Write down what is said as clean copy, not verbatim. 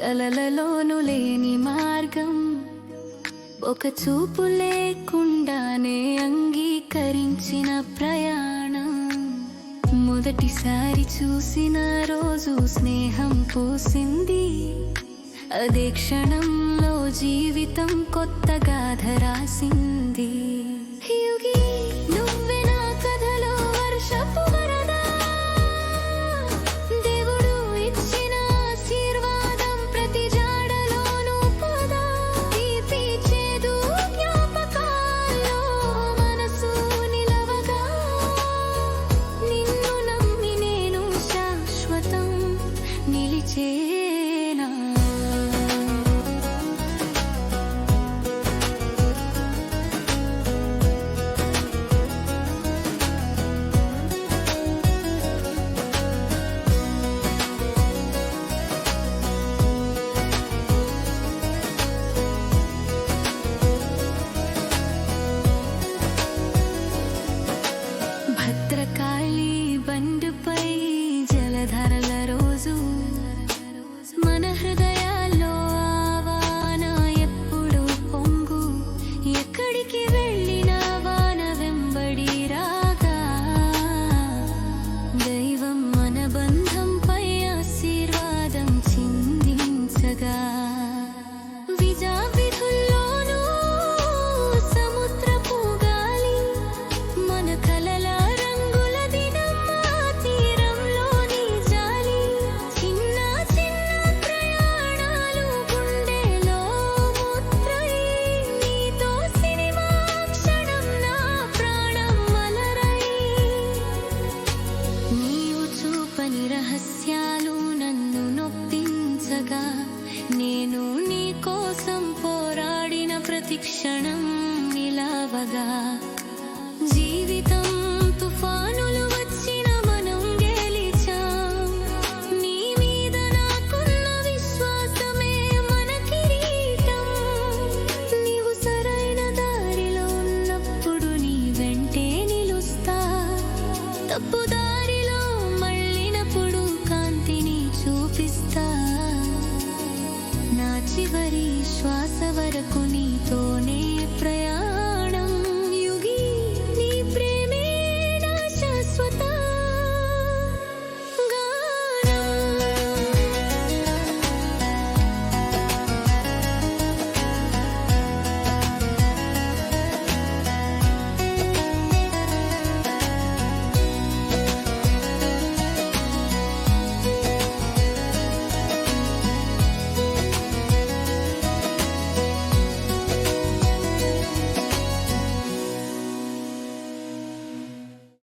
కలలలోను లేని మార్గం, ఒక చూపు లేకుండానే అంగీకరించిన ప్రయాణం. మొదటిసారి చూసిన రోజు స్నేహం పోసింది, అదే క్షణంలో జీవితం కొత్త గాథ రాసింది. యుగి నువ్వే నా కథలో వర్షపు వరద, దేవుడు ఇచ్చిన ఆశీర్వాదం ప్రతి జాడలోనూ పద. తీపి చేదు జ్ఞాపకాల్లో మనసు నిలవగా, నిన్ను నమ్మి నేను శాశ్వతం నిలిచేనా. భద్రకాళి బండుపై జలధారల రోజు, మన హృదయాల్లో ఆవాన ఎప్పుడు పొంగు. ఎక్కడికి వెళ్ళినా వాన వెంబడి రాగా, దైవం మన బంధంపై ఆశీర్వాదం చిందించగా. విజావిధుల్లోనూ సముద్రపు గాలి, మన కలల రంగుల దినం ఆ తీరంలోని జాలి. చిన్న చిన్న ప్రయాణాలు గుండెలో ముద్రై, నీతో సినిమా క్షణం నా ప్రాణం మలరై. నీవు చూపని రహస్యాలు నన్ను నొప్పించగా, నేను నీ కోసం పోరాడిన ప్రతి క్షణం నిలవగా. జీవితం తుఫానులు వచ్చిన మనం గెలిచాం, నీ మీద నాకున్న విశ్వాసమే మన కిరీటం. నీవు సరైన దారిలో ఉన్నప్పుడు నీ వెంటే నిలుస్తా, తప్పు దారిలో మళ్ళినప్పుడు కాంతిని చూపిస్తా. నా చివరి శ్వాస వరకు నీతోనే ప్రయాణం.